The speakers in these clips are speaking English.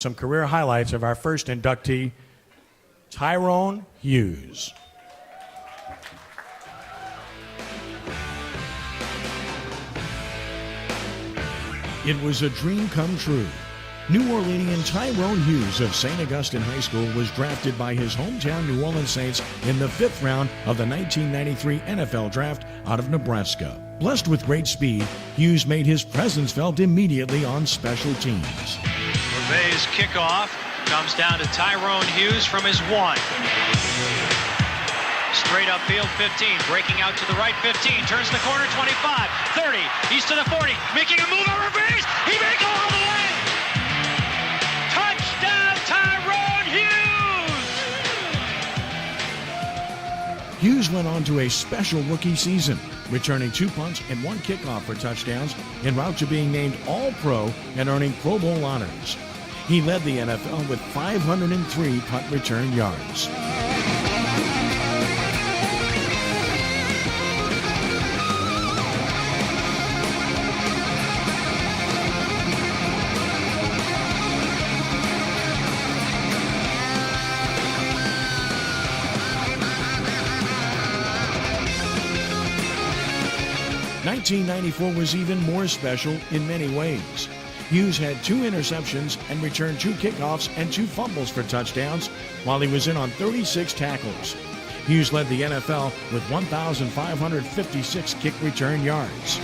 some career highlights of our first inductee, Tyrone Hughes. It was a dream come true. New Orleanian Tyrone Hughes of St. Augustine High School was drafted by his hometown New Orleans Saints in the 5th round of the 1993 NFL Draft out of Nebraska. Blessed with great speed, Hughes made his presence felt immediately on special teams. Leve's kickoff comes down to Tyrone Hughes from his 1. Straight upfield, 15, breaking out to the right, 15, turns the corner, 25, 30, he's to the 40, making a move over base, he may go all the way! Touchdown, Tyrone Hughes! Hughes went on to a special rookie season, returning 2 punts and 1 kickoff for touchdowns, en route to being named All-Pro and earning Pro Bowl honors. He led the NFL with 503 punt return yards. '94 was even more special in many ways. Hughes had 2 interceptions and returned 2 kickoffs and 2 fumbles for touchdowns, while he was in on 36 tackles. Hughes led the NFL with 1,556 kick return yards.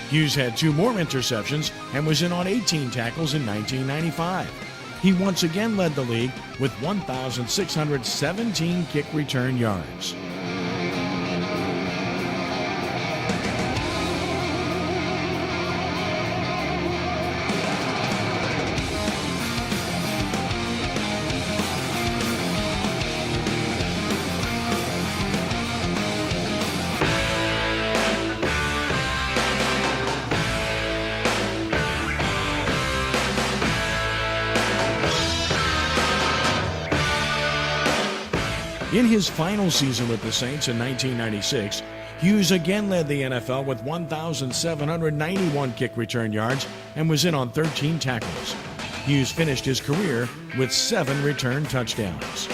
Hughes had 2 more interceptions and was in on 18 tackles in 1995. He once again led the league with 1,617 kick return yards. In his final season with the Saints in 1996, Hughes again led the NFL with 1,791 kick return yards and was in on 13 tackles. Hughes finished his career with 7 return touchdowns.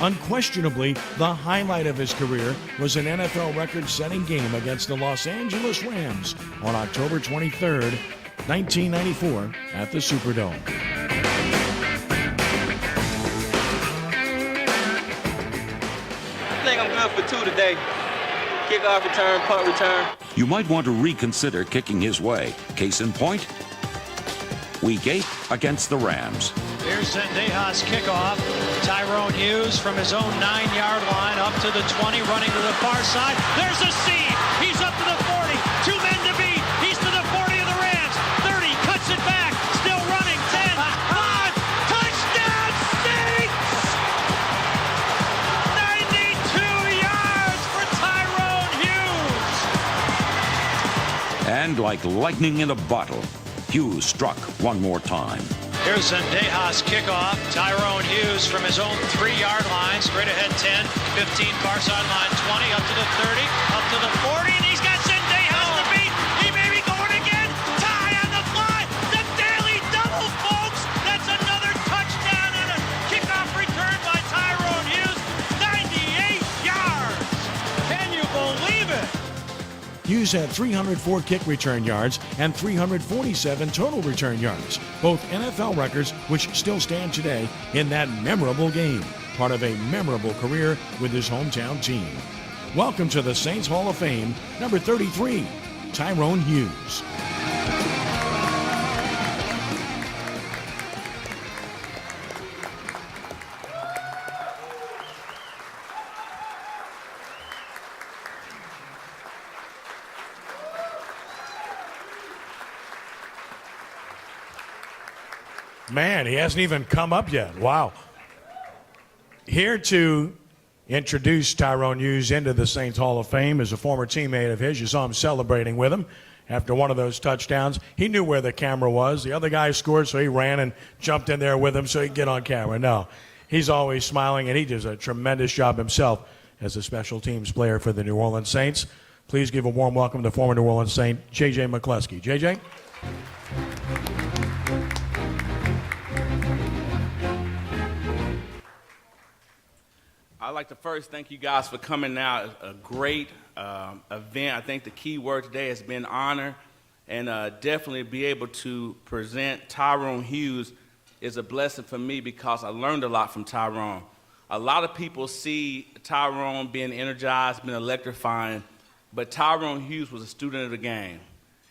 Unquestionably, the highlight of his career was an NFL record-setting game against the Los Angeles Rams on October 23, 1994, at the Superdome. I think I'm good for 2 today. Kickoff return, punt return. You might want to reconsider kicking his way. Case in point, Week 8 against the Rams. Here's Zendejas' kickoff. Tyrone Hughes from his own 9-yard line up to the 20, running to the far side. There's a seed. He's up to the 40. 2 men to beat. He's to the 40 of the Rams. 30, cuts it back. Still running. 10, 5, touchdown Saints! 92 yards for Tyrone Hughes. And like lightning in a bottle, Hughes struck one more time. Here's Zendejas' kickoff. Tyrone Hughes from his own 3-yard line, straight ahead 10, 15, far sideline 20, up to the 30, up to the 40, and he's got Zendejas to beat. He may be going again. Tie on the fly. The daily double, folks. That's another touchdown and a kickoff return by Tyrone Hughes. 98 yards. Can believe it. Hughes had 304 kick return yards and 347 total return yards, both NFL records which still stand today in that memorable game, part of a memorable career with his hometown team. Welcome to the Saints Hall of Fame, number 33, Tyrone Hughes. Man, he hasn't even come up yet. Wow. Here to introduce Tyrone Hughes into the Saints Hall of Fame is a former teammate of his. You saw him celebrating with him after one of those touchdowns. He knew where the camera was. The other guy scored, so he ran and jumped in there with him so he could get on camera. No, he's always smiling, and he does a tremendous job himself as a special teams player for the New Orleans Saints. Please give a warm welcome to former New Orleans Saint, J.J. McCluskey. J.J.? I'd like to first thank you guys for coming out. A great event. I think the key word today has been honor, and definitely be able to present Tyrone Hughes is a blessing for me because I learned a lot from Tyrone. A lot of people see Tyrone being energized, being electrifying, but Tyrone Hughes was a student of the game.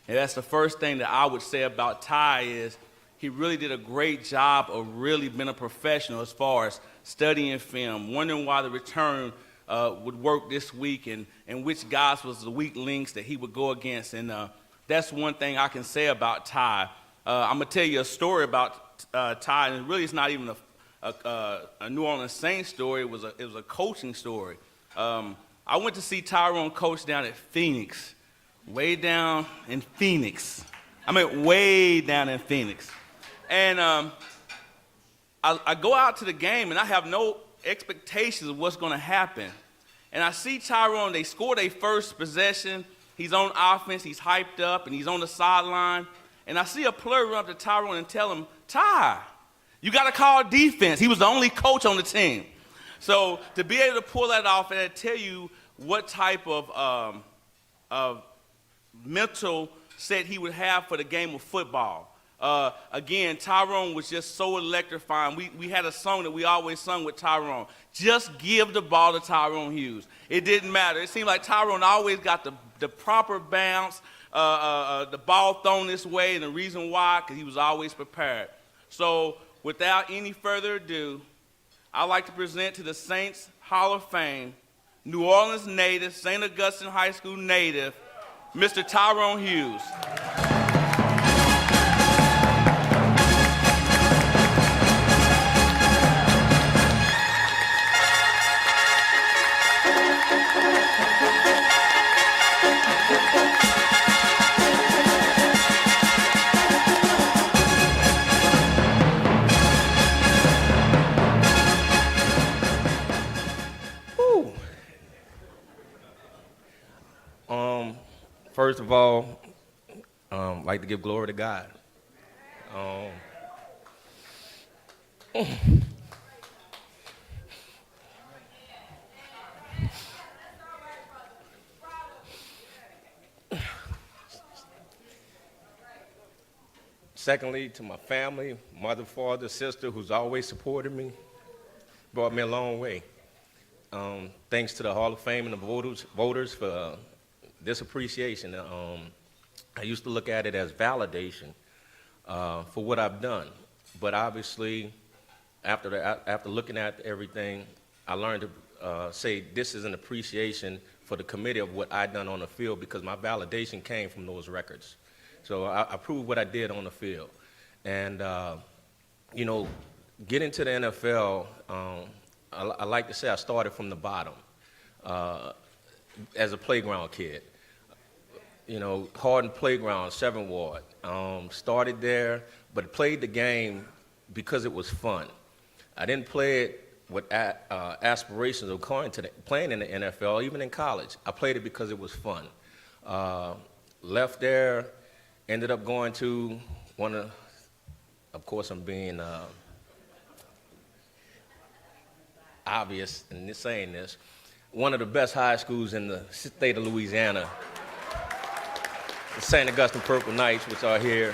And that's the first thing that I would say about Ty is he really did a great job of really being a professional as far as studying film, wondering why the return would work this week and which guys was the weak links that he would go against. And that's one thing I can say about Ty. I'm going to tell you a story about Ty, and really it's not even a New Orleans Saints story. It was a coaching story. I went to see Tyrone coach down at Phoenix, way down in Phoenix. I mean, way down in Phoenix. And I go out to the game, and I have no expectations of what's going to happen. And I see Tyrone, they score their first possession. He's on offense, he's hyped up, and he's on the sideline. And I see a player run up to Tyrone and tell him, Ty, you got to call defense. He was the only coach on the team. So to be able to pull that off and tell you what type of mental set he would have for the game of football. Again, Tyrone was just so electrifying. We had a song that we always sung with Tyrone. Just give the ball to Tyrone Hughes. It didn't matter. It seemed like Tyrone always got the proper bounce, the ball thrown this way, and the reason why, because he was always prepared. So without any further ado, I'd like to present to the Saints Hall of Fame, New Orleans native, St. Augustine High School native, Mr. Tyrone Hughes. First of all, I'd like to give glory to God. Secondly, to my family, mother, father, sister, who's always supported me, brought me a long way. Thanks to the Hall of Fame and the voters for this appreciation. I used to look at it as validation for what I've done, but obviously, after looking at everything, I learned to say this is an appreciation for the committee of what I done on the field because my validation came from those records. So I proved what I did on the field, and getting to the NFL, I like to say I started from the bottom as a playground kid. Hardin Playground, 7th Ward. Started there, but played the game because it was fun. I didn't play it with aspirations of playing in the NFL, even in college. I played it because it was fun. Left there, ended up going to of course I'm being obvious in saying this, one of the best high schools in the state of Louisiana, the St. Augustine Purple Knights, which are here.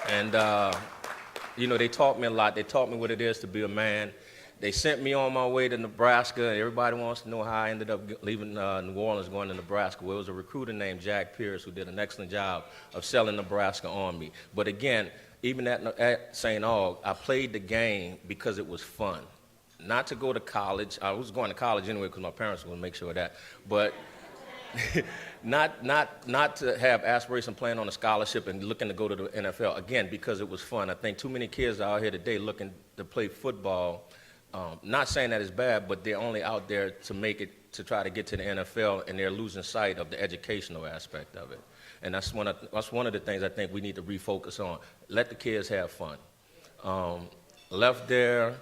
And, you know, they taught me a lot. They taught me what it is to be a man. They sent me on my way to Nebraska. Everybody wants to know how I ended up leaving New Orleans, going to Nebraska. Well, it was a recruiter named Jack Pierce who did an excellent job of selling Nebraska on me. But again, even at St. Aug, I played the game because it was fun. Not to go to college. I was going to college anyway because my parents were going to make sure of that. But not to have aspiration playing on a scholarship and looking to go to the NFL. Again, because it was fun. I think too many kids are out here today looking to play football. Not saying that it's bad, but they're only out there to make it, to try to get to the NFL, and they're losing sight of the educational aspect of it. And that's one of the things I think we need to refocus on. Let the kids have fun. Left there,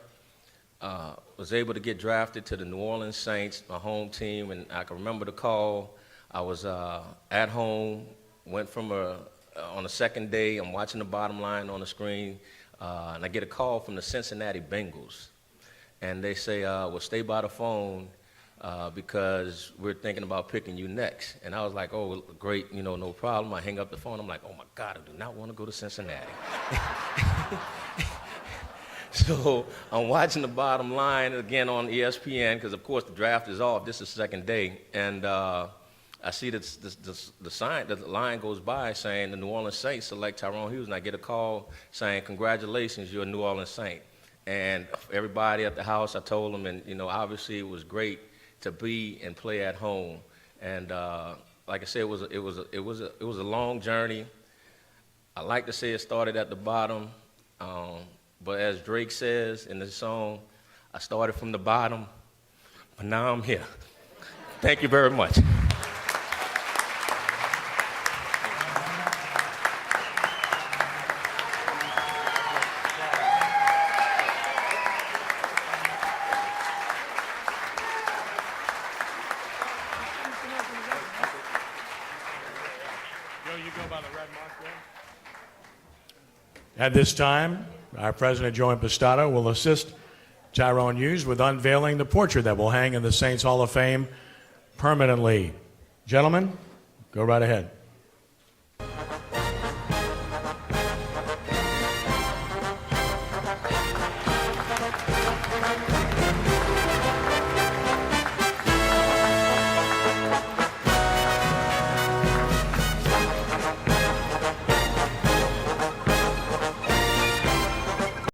was able to get drafted to the New Orleans Saints, my home team, and I can remember the call. I was at home, went from on the second day, I'm watching the bottom line on the screen, and I get a call from the Cincinnati Bengals. And they say, well, stay by the phone because we're thinking about picking you next. And I was like, oh, great, you know, no problem. I hang up the phone. I'm like, oh, my God, I do not want to go to Cincinnati. So I'm watching the bottom line again on ESPN because, of course, the draft is off. This is the second day. And I see the sign, the line goes by saying the New Orleans Saints select Tyrone Hughes. And I get a call saying, congratulations, you're a New Orleans Saint. And everybody at the house, I told them, and you know, obviously it was great to be and play at home. And like I said, it was a long journey. I like to say it started at the bottom, but as Drake says in the song, I started from the bottom, but now I'm here. Thank you very much. At this time, our President, Joe Impastato, will assist Tyrone Hughes with unveiling the portrait that will hang in the Saints Hall of Fame permanently. Gentlemen, go right ahead.